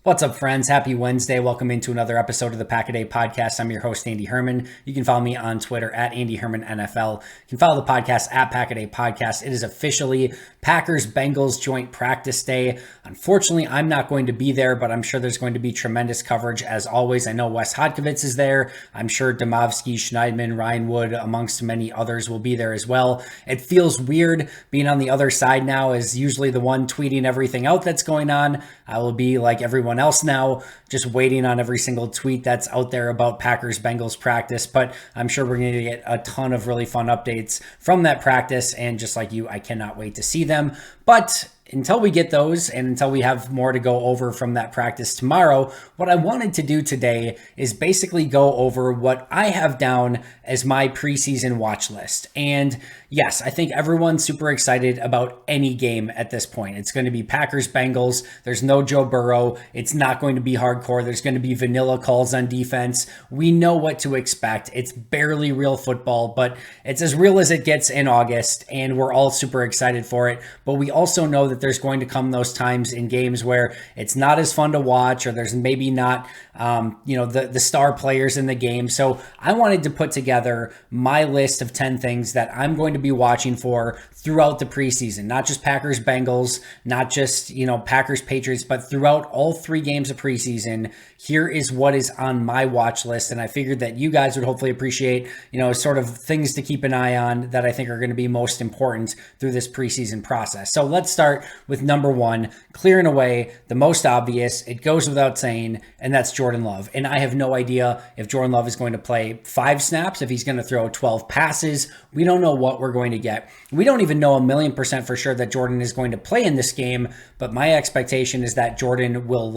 What's up, friends? Happy Wednesday. Welcome into another episode of the Pack a Day podcast. I'm your host, Andy Herman. You can follow me on Twitter at Andy Herman NFL. You can follow the podcast at Pack a Day Podcast. It is officially Packers-Bengals joint practice day. Unfortunately, I'm not going to be there, but I'm sure there's going to be tremendous coverage as always. I know Wes Hodkiewicz is there. I'm sure Demovsky, Schneidman, Ryan Wood, amongst many others will be there as well. It feels weird being on the other side now as usually the one tweeting everything out that's going on. I will be like everyone else now, just waiting on every single tweet that's out there about Packers-Bengals practice. But I'm sure we're going to get a ton of really fun updates from that practice. And just like you, I cannot wait to see them. But until we get those and until we have more to go over from that practice tomorrow, what I wanted to do today is basically go over what I have down as my preseason watch list. And yes, I think everyone's super excited about any game at this point. It's going to be Packers-Bengals. There's no Joe Burrow. It's not going to be hardcore. There's going to be vanilla calls on defense. We know what to expect. It's barely real football, but it's as real as it gets in August, and we're all super excited for it. But we also know that there's going to come those times in games where it's not as fun to watch, or there's maybe not, the star players in the game. So I wanted to put together my list of 10 things that I'm going to be watching for throughout the preseason, not just Packers Bengals, not just, Packers Patriots, but throughout all 3 games of preseason. Here is what is on my watch list. And I figured that you guys would hopefully appreciate, sort of things to keep an eye on that I think are going to be most important through this preseason process. So let's start with number 1, clearing away the most obvious. It goes without saying, and that's Jordan Love. And I have no idea if Jordan Love is going to play 5 snaps, if he's going to throw 12 passes. We don't know what we're going to get. We don't even know 1,000,000% for sure that Jordan is going to play in this game, but my expectation is that Jordan will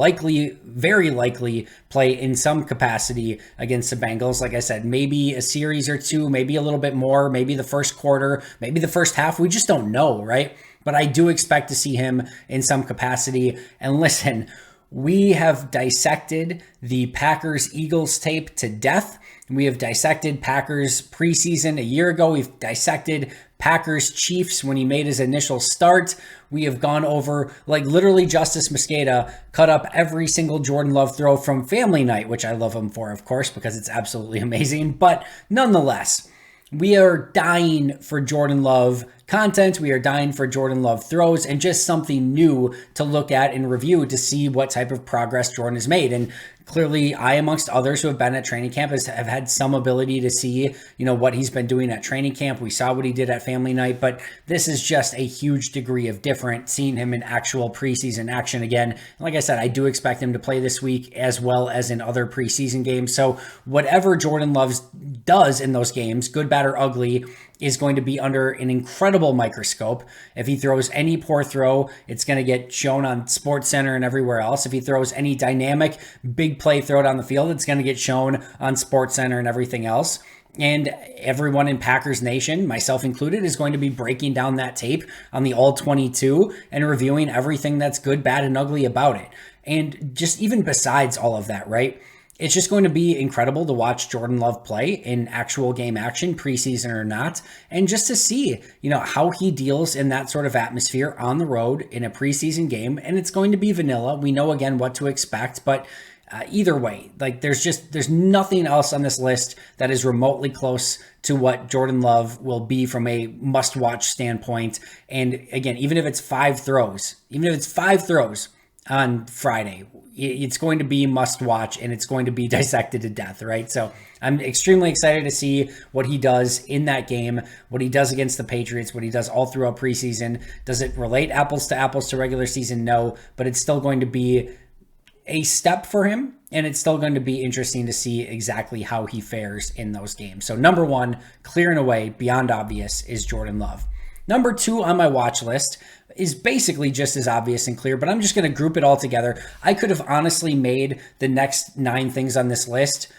very likely play in some capacity against the Bengals. Like I said, maybe a series or 2, maybe a little bit more, maybe the first quarter, maybe the first half. We just don't know, right? But I do expect to see him in some capacity. And listen, we have dissected the Packers-Eagles tape to death. We have dissected Packers preseason a year ago. We've dissected Packers Chiefs when he made his initial start. We have gone over, like literally Justice Mosqueda cut up every single Jordan Love throw from Family Night, which I love him for, of course, because it's absolutely amazing. But nonetheless, we are dying for Jordan Love content. We are dying for Jordan Love throws and just something new to look at and review to see what type of progress Jordan has made. And clearly, I, amongst others who have been at training camp, have had some ability to see, what he's been doing at training camp. We saw what he did at Family Night, but this is just a huge degree of different, seeing him in actual preseason action again. And like I said, I do expect him to play this week as well as in other preseason games. So whatever Jordan Love does in those games, good, bad, or ugly, is going to be under an incredible microscope. If he throws any poor throw, it's going to get shown on SportsCenter and everywhere else. If he throws any dynamic big play throw down the field, it's going to get shown on SportsCenter and everything else. And everyone in Packers Nation, myself included, is going to be breaking down that tape on the All-22 and reviewing everything that's good, bad, and ugly about it. And just even besides all of that, right? It's just going to be incredible to watch Jordan Love play in actual game action, preseason or not, and just to see, how he deals in that sort of atmosphere on the road in a preseason game. And it's going to be vanilla. We know, again, what to expect, but either way, like there's nothing else on this list that is remotely close to what Jordan Love will be from a must-watch standpoint. And again, even if it's 5 throws on Friday, it's going to be must watch and it's going to be dissected to death, right? So I'm extremely excited to see what he does in that game, what he does against the Patriots, what he does all throughout preseason. Does it relate apples to regular season? No, but it's still going to be a step for him, and it's still going to be interesting to see exactly how he fares in those games. So number 1, clear and away, beyond obvious, is Jordan Love. Number 2 on my watch list is basically just as obvious and clear, but I'm just going to group it all together. I could have honestly made the next 9 things on this list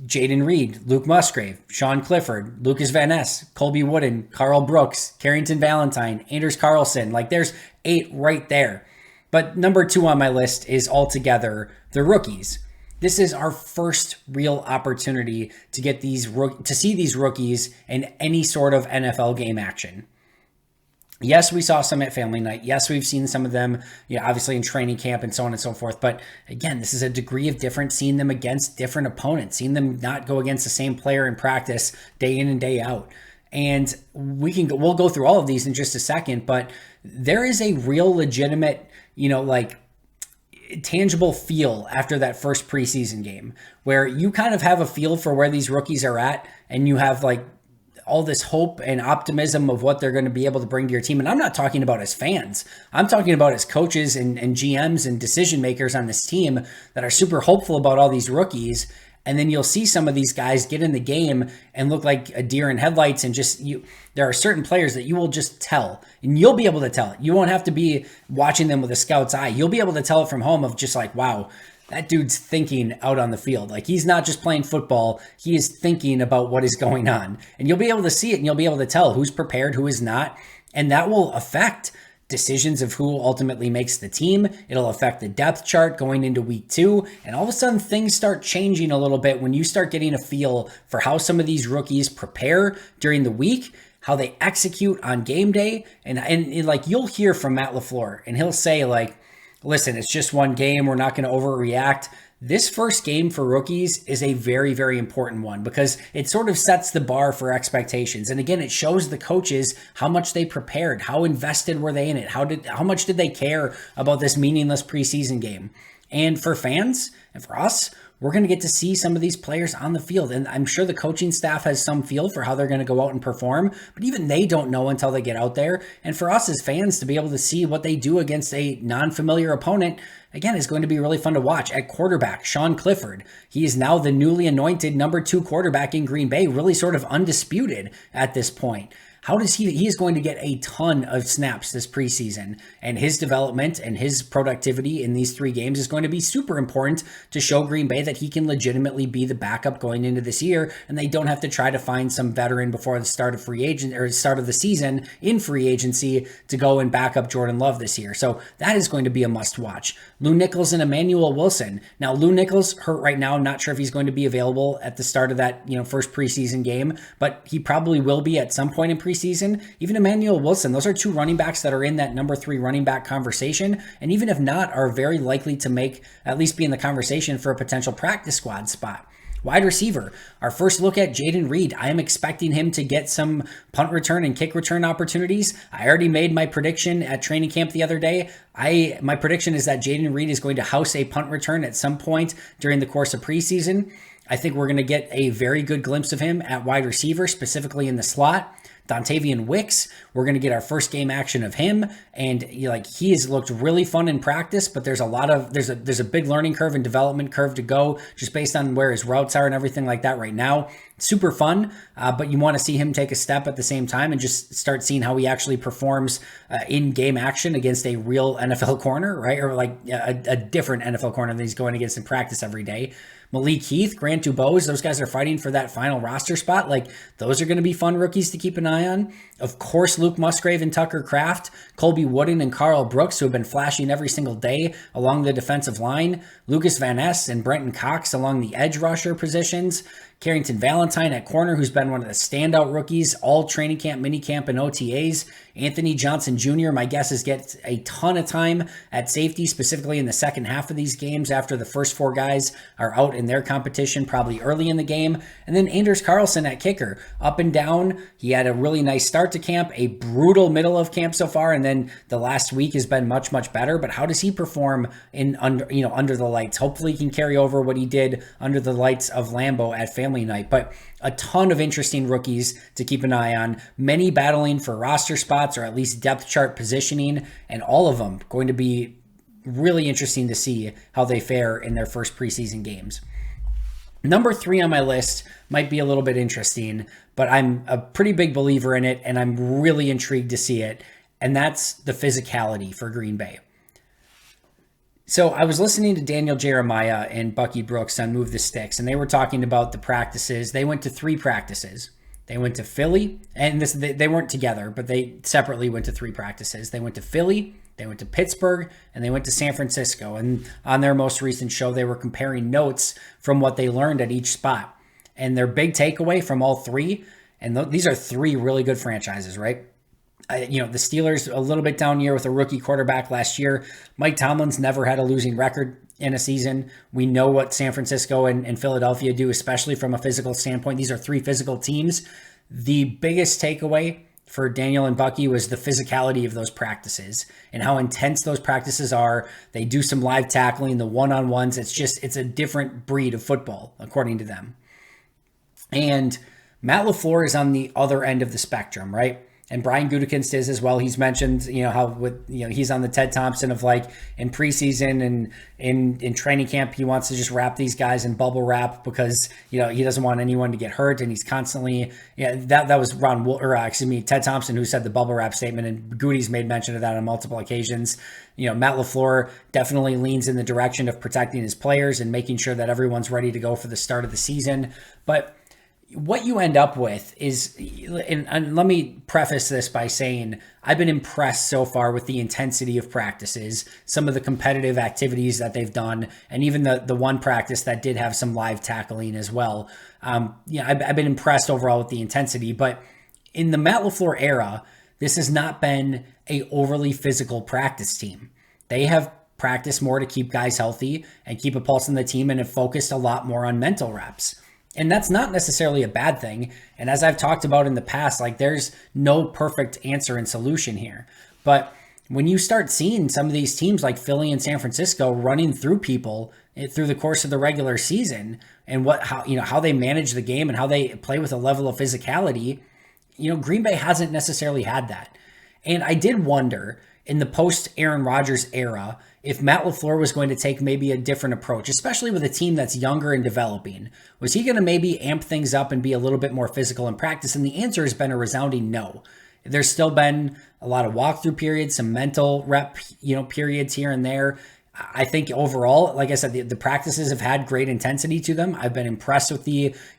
Jaden Reed, Luke Musgrave, Sean Clifford, Lucas Van Ness, Colby Wooden, Carl Brooks, Carrington Valentine, Anders Carlson. Like there's 8 right there. But number 2 on my list is altogether the rookies. This is our first real opportunity to get to see these rookies in any sort of NFL game action. Yes, we saw some at family night. Yes, we've seen some of them, obviously in training camp and so on and so forth. But again, this is a degree of difference, seeing them against different opponents, seeing them not go against the same player in practice day in and day out. And we'll go through all of these in just a second, but there is a real legitimate, like tangible feel after that first preseason game where you kind of have a feel for where these rookies are at, and you have like all this hope and optimism of what they're going to be able to bring to your team. And I'm not talking about as fans. I'm talking about as coaches and GMs and decision makers on this team that are super hopeful about all these rookies. And then you'll see some of these guys get in the game and look like a deer in headlights, and there are certain players that you will just tell, and you'll be able to tell it. You won't have to be watching them with a scout's eye. You'll be able to tell it from home of just like, wow, that dude's thinking out on the field. Like, he's not just playing football, he is thinking about what is going on. And you'll be able to see it, and you'll be able to tell who's prepared, who is not. And that will affect decisions of who ultimately makes the team. It'll affect the depth chart going into week 2. And all of a sudden things start changing a little bit when you start getting a feel for how some of these rookies prepare during the week, how they execute on game day. And like, you'll hear from Matt LaFleur, and he'll say like, listen, it's just one game. We're not going to overreact. This first game for rookies is a very, very important one because it sort of sets the bar for expectations. And again, it shows the coaches how much they prepared, how invested were they in it, how much did they care about this meaningless preseason game. And for fans and for us, we're going to get to see some of these players on the field. And I'm sure the coaching staff has some feel for how they're going to go out and perform, but even they don't know until they get out there. And for us as fans to be able to see what they do against a non-familiar opponent, again, is going to be really fun to watch. At quarterback, Sean Clifford. He is now the newly anointed number 2 quarterback in Green Bay, really sort of undisputed at this point. How does he is going to get a ton of snaps this preseason, and his development and his productivity in these 3 games is going to be super important to show Green Bay that he can legitimately be the backup going into this year, and they don't have to try to find some veteran before the start of free agent or start of the season in free agency to go and back up Jordan Love this year. So that is going to be a must watch. Lou Nichols and Emmanuel Wilson. Now, Lou Nichols hurt right now. I'm not sure if he's going to be available at the start of that first preseason game, but he probably will be at some point in preseason. Even Emmanuel Wilson, those are 2 running backs that are in that number 3 running back conversation, and even if not, are very likely to at least be in the conversation for a potential practice squad spot. Wide receiver, our first look at Jaden Reed. I am expecting him to get some punt return and kick return opportunities. I already made my prediction at training camp the other day. My prediction is that Jaden Reed is going to house a punt return at some point during the course of preseason. I think we're going to get a very good glimpse of him at wide receiver, specifically in the slot. Dontavian Wicks, we're going to get our first game action of him, and he has looked really fun in practice, but there's a big learning curve and development curve to go just based on where his routes are and everything like that right now. Super fun, but you want to see him take a step at the same time and just start seeing how he actually performs in game action against a real NFL corner, right? Or like a different NFL corner that he's going against in practice every day. Malik Heath, Grant Dubose, those guys are fighting for that final roster spot. Like, those are going to be fun rookies to keep an eye on. Of course, Luke Musgrave and Tucker Kraft, Colby Wooden and Carl Brooks, who have been flashing every single day along the defensive line. Lucas Van Ness and Brenton Cox along the edge rusher positions. Carrington Valentine at corner, who's been one of the standout rookies all training camp, mini camp, and OTAs. Anthony Johnson Jr., my guess is gets a ton of time at safety, specifically in the second half of these games after the first 4 guys are out in their competition, probably early in the game. And then Anders Carlson at kicker, up and down. He had a really nice start to camp, a brutal middle of camp so far, and then the last week has been much, much better. But how does he perform under the lights? Hopefully he can carry over what he did under the lights of Lambeau at family night. But a ton of interesting rookies to keep an eye on, many battling for roster spots or at least depth chart positioning, and all of them going to be really interesting to see how they fare in their first preseason games. Number 3 on my list might be a little bit interesting, but I'm a pretty big believer in it, and I'm really intrigued to see it, and that's the physicality for Green Bay. So I was listening to Daniel Jeremiah and Bucky Brooks on Move the Sticks, and they were talking about the practices. They went to 3 practices. They went to Philly, and they weren't together, but they separately went to 3 practices. They went to Philly, they went to Pittsburgh, and they went to San Francisco. And on their most recent show, they were comparing notes from what they learned at each spot. And their big takeaway from all 3, and these are 3 really good franchises, right? The Steelers a little bit down year with a rookie quarterback last year. Mike Tomlin's never had a losing record in a season. We know what San Francisco and Philadelphia do, especially from a physical standpoint. These are three physical teams. The biggest takeaway for Daniel and Bucky was the physicality of those practices and how intense those practices are. They do some live tackling, the one-on-ones. It's a different breed of football, according to them. And Matt LaFleur is on the other end of the spectrum, right? And Brian Gutekunst is as well. He's mentioned, how he's on the Ted Thompson of like in preseason and in training camp, he wants to just wrap these guys in bubble wrap because, he doesn't want anyone to get hurt. And he's constantly, that was Ted Thompson who said the bubble wrap statement, and Goody's made mention of that on multiple occasions. Matt LaFleur definitely leans in the direction of protecting his players and making sure that everyone's ready to go for the start of the season. But what you end up with is, and let me preface this by saying, I've been impressed so far with the intensity of practices, some of the competitive activities that they've done, and even the one practice that did have some live tackling as well. I've been impressed overall with the intensity, but in the Matt LaFleur era, this has not been a overly physical practice team. They have practiced more to keep guys healthy and keep a pulse on the team and have focused a lot more on mental reps. And that's not necessarily a bad thing. And as I've talked about in the past, like there's no perfect answer and solution here. But when you start seeing some of these teams like Philly and San Francisco running through people through the course of the regular season and how they manage the game and how they play with a level of physicality, Green Bay hasn't necessarily had that. And I did wonder in the post Aaron Rodgers era, if Matt LaFleur was going to take maybe a different approach, especially with a team that's younger and developing. Was he going to maybe amp things up and be a little bit more physical in practice? And the answer has been a resounding no. There's still been a lot of walkthrough periods, some mental rep, periods here and there. I think overall, like I said, the practices have had great intensity to them. I've been impressed with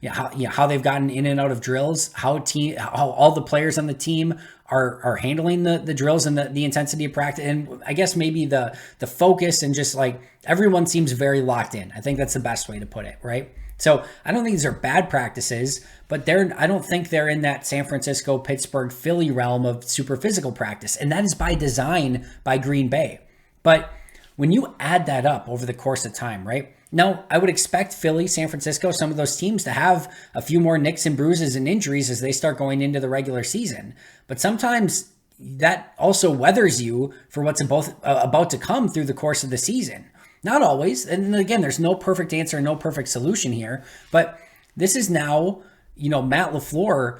how they've gotten in and out of drills, how all the players on the team are handling the drills and the intensity of practice. And I guess maybe the focus and just like everyone seems very locked in. I think that's the best way to put it, right? So I don't think these are bad practices, but I don't think they're in that San Francisco, Pittsburgh, Philly realm of super physical practice. And that is by design by Green Bay. But when you add that up over the course of time, right? Now, I would expect Philly, San Francisco, some of those teams to have a few more nicks and bruises and injuries as they start going into the regular season. But sometimes that also weathers you for what's about to come through the course of the season. Not always. And again, there's no perfect answer, no perfect solution here. But this is now, Matt LaFleur,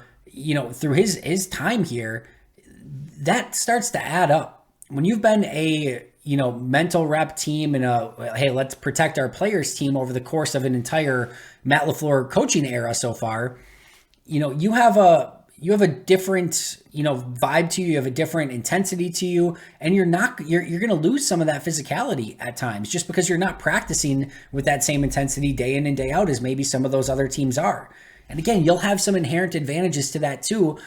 through his time here, that starts to add up. When you've been a mental rep team and hey, let's protect our players team over the course of an entire Matt LaFleur coaching era so far, you have a different, vibe to you. You have a different intensity to you, and you're going to lose some of that physicality at times just because you're not practicing with that same intensity day in and day out as maybe some of those other teams are. And again, you'll have some inherent advantages to that too.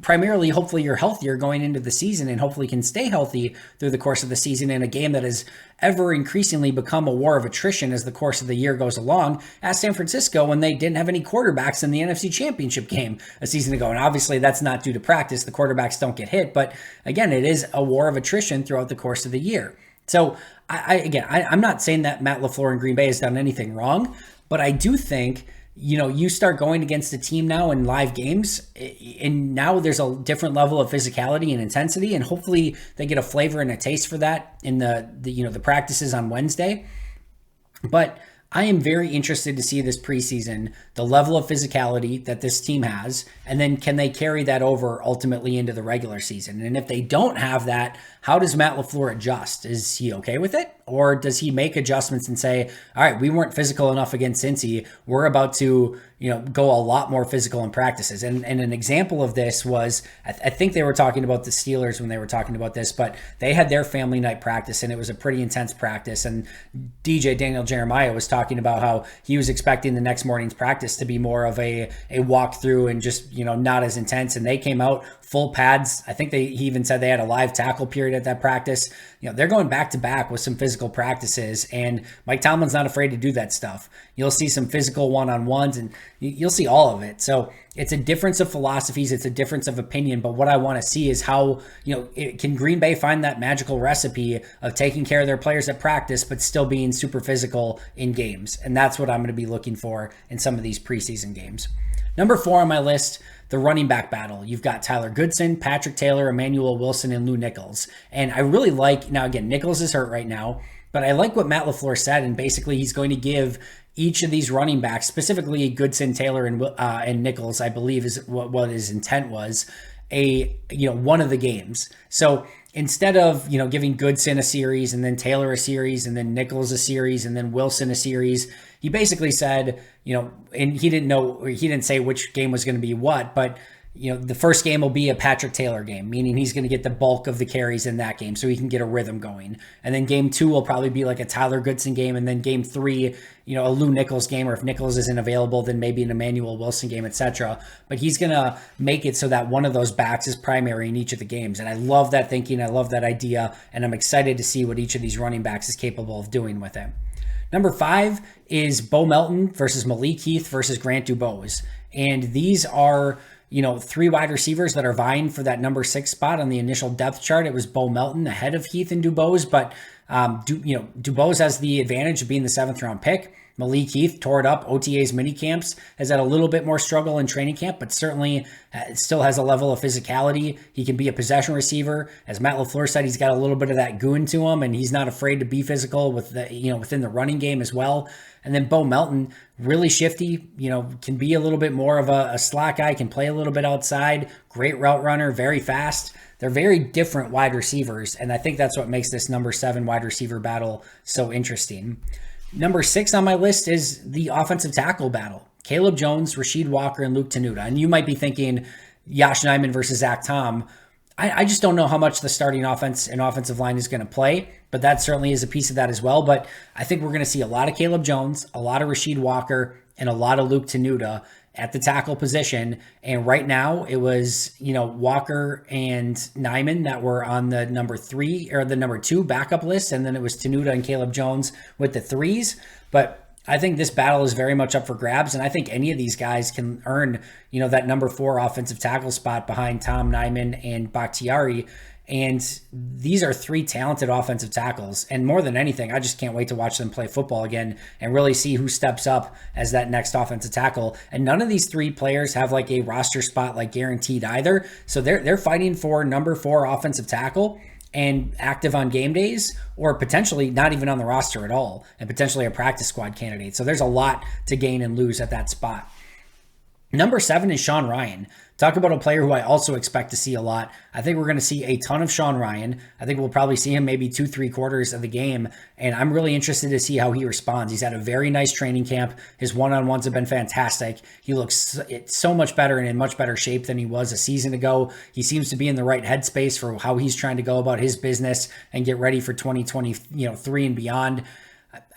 Primarily, hopefully you're healthier going into the season and hopefully can stay healthy through the course of the season in a game that has ever increasingly become a war of attrition as the course of the year goes along. As San Francisco, when they didn't have any quarterbacks in the NFC Championship game a season ago. And obviously that's not due to practice. The quarterbacks don't get hit. But again, it is a war of attrition throughout the course of the year. So I'm not saying that Matt LaFleur in Green Bay has done anything wrong, but I do think you start going against a team now in live games, and now there's a different level of physicality and intensity, and hopefully they get a flavor and a taste for that in the practices on Wednesday. But I am very interested to see this preseason, the level of physicality that this team has, and then can they carry that over ultimately into the regular season? And if they don't have that, how does Matt LaFleur adjust? Is he okay with it? Or does he make adjustments and say, all right, we weren't physical enough against Cincy. We're about to, go a lot more physical in practices. And an example of this was, I think they were talking about the Steelers when they were talking about this, but they had their family night practice and it was a pretty intense practice. And Daniel Jeremiah was talking about how he was expecting the next morning's practice to be more of a walkthrough and just, not as intense. And they came out full pads. I think he even said they had a live tackle period at that practice. They're going back to back with some physical practices, and Mike Tomlin's not afraid to do that stuff. You'll see some physical one-on-ones, and you'll see all of it. So it's a difference of philosophies. It's a difference of opinion. But what I want to see is how, can Green Bay find that magical recipe of taking care of their players at practice, but still being super physical in games? And that's what I'm going to be looking for in some of these preseason games. Number 4 on my list, the running back battle. You've got Tyler Goodson, Patrick Taylor, Emmanuel Wilson, and Lou Nichols. And I really like, now again, Nichols is hurt right now, but I like what Matt LaFleur said, and basically he's going to give each of these running backs, specifically Goodson, Taylor, and Nichols, I believe is what his intent was, one of the games. So instead of, giving Goodson a series and then Taylor a series and then Nichols a series and then Wilson a series, he basically said, and he didn't say which game was going to be what, but the first game will be a Patrick Taylor game, meaning he's going to get the bulk of the carries in that game so he can get a rhythm going. And then game 2 will probably be like a Tyler Goodson game. And then game 3, a Lou Nichols game, or if Nichols isn't available, then maybe an Emmanuel Wilson game, etc. But he's going to make it so that one of those backs is primary in each of the games. And I love that thinking. I love that idea. And I'm excited to see what each of these running backs is capable of doing with it. Number 5 is Bo Melton versus Malik Heath versus Grant Dubose. And these are, 3 wide receivers that are vying for that number 6 spot on the initial depth chart. It was Bo Melton ahead of Heath and Dubose, but Dubose has the advantage of being the 7th round pick. Malik Heath tore it up OTA's mini camps, has had a little bit more struggle in training camp, but certainly still has a level of physicality. He can be a possession receiver. As Matt LaFleur said, he's got a little bit of that goon to him, and he's not afraid to be physical with the, within the running game as well. And then Bo Melton, really shifty, can be a little bit more of a slot guy, can play a little bit outside, great route runner, very fast. They're very different wide receivers, and I think that's what makes this number 7 wide receiver battle so interesting. Number 6 on my list is the offensive tackle battle. Caleb Jones, Rasheed Walker, and Luke Tenuta. And you might be thinking Yosh Nijman versus Zach Tom. I just don't know how much the starting offense and offensive line is going to play, but that certainly is a piece of that as well. But I think we're going to see a lot of Caleb Jones, a lot of Rasheed Walker, and a lot of Luke Tenuta at the tackle position. And right now it was, Walker and Nijman that were on the number 3 or the number 2 backup list. And then it was Tenuta and Caleb Jones with the 3s. But I think this battle is very much up for grabs. And I think any of these guys can earn, that number 4 offensive tackle spot behind Tom, Nijman, and Bakhtiari. And these are 3 talented offensive tackles. And more than anything, I just can't wait to watch them play football again and really see who steps up as that next offensive tackle. And none of these 3 players have like a roster spot like guaranteed either. So they're fighting for number 4 offensive tackle and active on game days, or potentially not even on the roster at all, and potentially a practice squad candidate. So there's a lot to gain and lose at that spot. Number 7 is Sean Rhyan. Talk about a player who I also expect to see a lot. I think we're going to see a ton of Sean Rhyan. I think we'll probably see him maybe 2-3 quarters of the game, and I'm really interested to see how he responds. He's had a very nice training camp. His one-on-ones have been fantastic. He looks so much better and in much better shape than he was a season ago. He seems to be in the right headspace for how he's trying to go about his business and get ready for 2023 and beyond.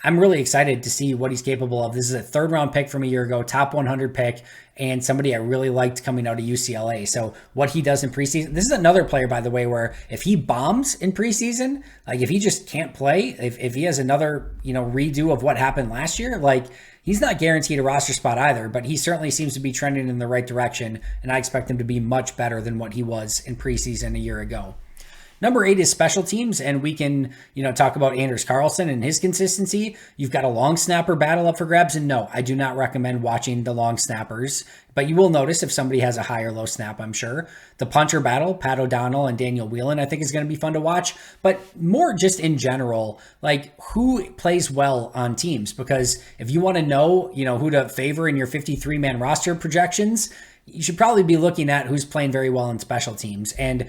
I'm really excited to see what he's capable of. This is a 3rd round pick from a year ago, top 100 pick, and somebody I really liked coming out of UCLA. So what he does in preseason, this is another player, by the way, where if he bombs in preseason, like if he just can't play, if he has another, redo of what happened last year, like he's not guaranteed a roster spot either, but he certainly seems to be trending in the right direction. And I expect him to be much better than what he was in preseason a year ago. Number 8 is special teams, and we can, talk about Anders Carlson and his consistency. You've got a long snapper battle up for grabs, and no, I do not recommend watching the long snappers, but you will notice if somebody has a high or low snap, I'm sure. The puncher battle, Pat O'Donnell and Daniel Whelan, I think is going to be fun to watch, but more just in general, like who plays well on teams, because if you want to know, who to favor in your 53-man roster projections, you should probably be looking at who's playing very well in special teams. And,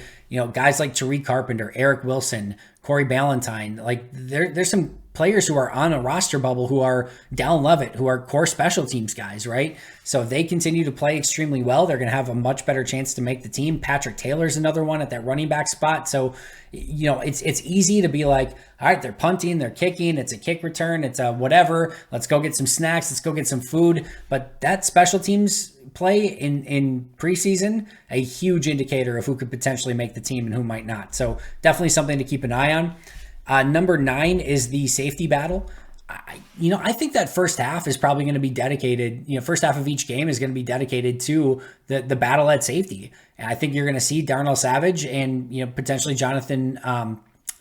guys like Tariq Carpenter, Eric Wilson, Corey Ballantyne, like there's some players who are on a roster bubble who are Dallin Levitt, who are core special teams guys, right? So if they continue to play extremely well, they're going to have a much better chance to make the team. Patrick Taylor's another one at that running back spot. So, it's easy to be like, all right, they're punting, they're kicking, it's a kick return, it's a whatever. Let's go get some snacks, let's go get some food. But that special teams play in preseason, a huge indicator of who could potentially make the team and who might not. So definitely something to keep an eye on. Number 9 is the safety battle. I think that first half is probably going to be dedicated, first half of each game is going to be dedicated to the battle at safety. And I think you're going to see Darnell Savage and, potentially Jonathan,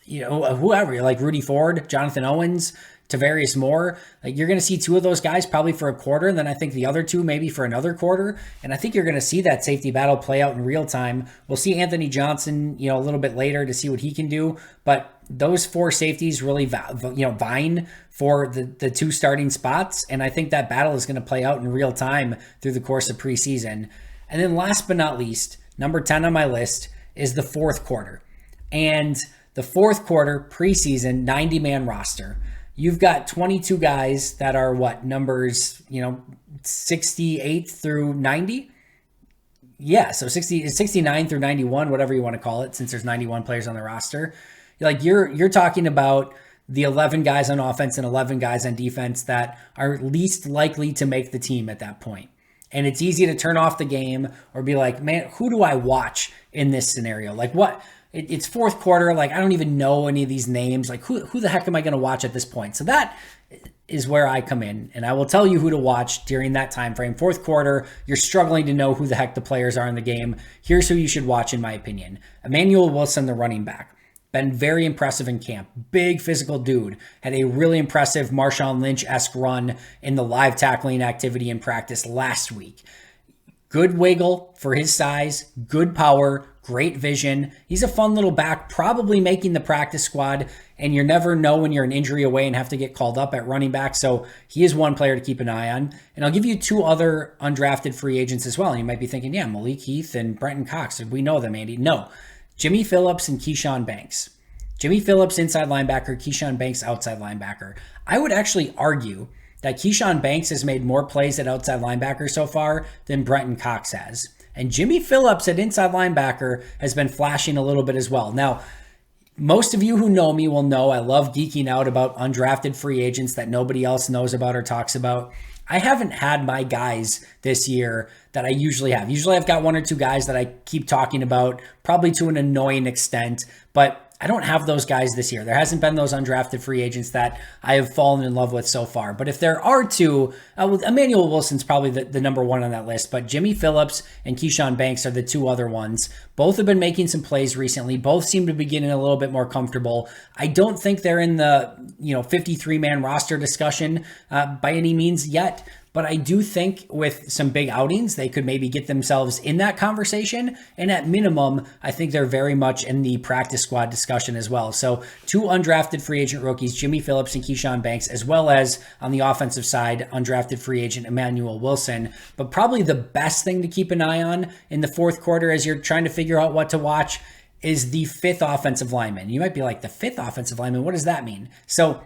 whoever, like Rudy Ford, Jonathan Owens, Tavarius Moore. Like, you're going to see 2 of those guys probably for a quarter, and then I think the other 2 maybe for another quarter. And I think you're going to see that safety battle play out in real time. We'll see Anthony Johnson, a little bit later to see what he can do. But those 4 safeties really, vying for the 2 starting spots. And I think that battle is going to play out in real time through the course of preseason. And then last but not least, number 10 on my list is the fourth quarter. And the fourth quarter preseason 90-man roster. You've got 22 guys that are numbers, 68 through 90? Yeah, so 69 through 91, whatever you want to call it, since there's 91 players on the roster. Like, you're talking about the 11 guys on offense and 11 guys on defense that are least likely to make the team at that point. And it's easy to turn off the game or be like, man, who do I watch in this scenario? Like, what? It's fourth quarter. Like, I don't even know any of these names. Like, who the heck am I going to watch at this point? So that is where I come in, and I will tell you who to watch during that time frame. Fourth quarter, you're struggling to know who the heck the players are in the game. Here's who you should watch, in my opinion. Emmanuel Wilson, the running back. Been very impressive in camp. Big physical dude. Had a really impressive Marshawn Lynch-esque run in the live tackling activity in practice last week. Good wiggle for his size, good power, great vision. He's a fun little back, probably making the practice squad, and you never know when you're an injury away and have to get called up at running back. So he is one player to keep an eye on. And I'll give you 2 other undrafted free agents as well. And you might be thinking, yeah, Malik Heath and Brenton Cox. We know them, Andy. No. Jimmy Phillips and Keyshawn Banks. Jimmy Phillips, inside linebacker, Keyshawn Banks, outside linebacker. I would actually argue that Keyshawn Banks has made more plays at outside linebacker so far than Brenton Cox has. And Jimmy Phillips at inside linebacker has been flashing a little bit as well. Now, most of you who know me will know I love geeking out about undrafted free agents that nobody else knows about or talks about. I haven't had my guys this year that I usually have. Usually I've got 1 or 2 guys that I keep talking about, probably to an annoying extent, but I don't have those guys this year. There hasn't been those undrafted free agents that I have fallen in love with so far. But if there are 2, Emmanuel Wilson's probably the number 1 on that list, but Jimmy Phillips and Keyshawn Banks are the 2 other ones. Both have been making some plays recently. Both seem to be getting a little bit more comfortable. I don't think they're in the 53-man roster discussion by any means yet. But I do think with some big outings, they could maybe get themselves in that conversation. And at minimum, I think they're very much in the practice squad discussion as well. So 2 undrafted free agent rookies, Jimmy Phillips and Keyshawn Banks, as well as on the offensive side, undrafted free agent Emmanuel Wilson. But probably the best thing to keep an eye on in the fourth quarter as you're trying to figure out what to watch is the 5th offensive lineman. You might be like, the 5th offensive lineman, what does that mean? So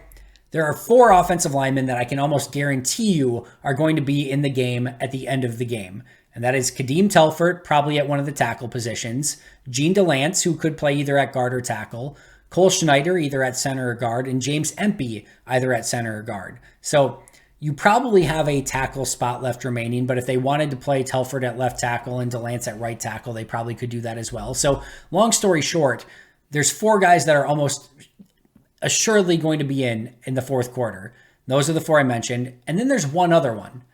there are 4 offensive linemen that I can almost guarantee you are going to be in the game at the end of the game. And that is Kadeem Telfort, probably at one of the tackle positions, Gene DeLance, who could play either at guard or tackle, Cole Schneider, either at center or guard, and James Empey, either at center or guard. So you probably have a tackle spot left remaining, but if they wanted to play Telfort at left tackle and DeLance at right tackle, they probably could do that as well. So long story short, there's 4 guys that are almost assuredly going to be in the fourth quarter. Those are the 4 I mentioned. And then there's one other one.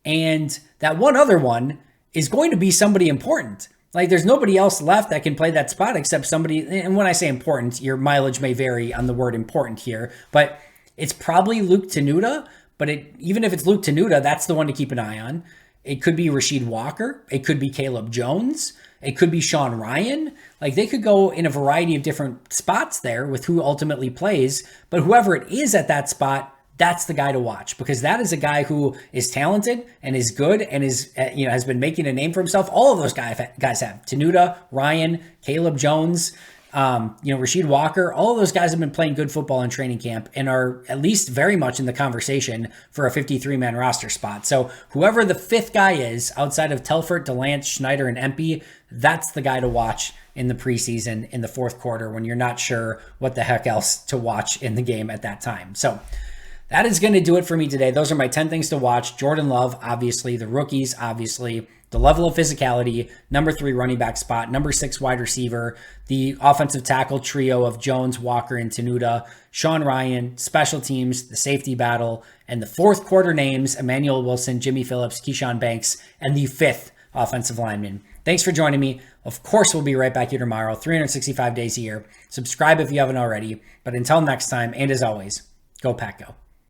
And that one other one is going to be somebody important. Like, there's nobody else left that can play that spot except somebody. And when I say important, your mileage may vary on the word important here, but it's probably Luke Tenuta. But even if it's Luke Tenuta, that's the one to keep an eye on. It could be Rasheed Walker. It could be Caleb Jones. It could be Sean Ryan. Like, they could go in a variety of different spots there with who ultimately plays. But whoever it is at that spot, that's the guy to watch, because that is a guy who is talented and is good and is, has been making a name for himself. All of those guys have Tenuta, Ryan, Caleb Jones, Rasheed Walker. All of those guys have been playing good football in training camp and are at least very much in the conversation for a 53-man roster spot. So whoever the 5th guy is outside of Telfort, DeLance, Schneider, and Empey, that's the guy to watch in the preseason in the fourth quarter when you're not sure what the heck else to watch in the game at that time. So That is going to do it for me today. Those are my 10 things to watch. Jordan Love, obviously. The rookies, obviously. The level of physicality. Number 3 running back spot. Number 6 wide receiver. The offensive tackle trio of Jones, Walker, and Tenuta. Sean Ryan. Special teams. The safety battle. And the fourth quarter names. Emmanuel Wilson, Jimmy Phillips, Keyshawn Banks, and the 5th offensive lineman. Thanks for joining me. Of course, we'll be right back here tomorrow, 365 days a year. Subscribe if you haven't already. But until next time, and as always, go Pack Go.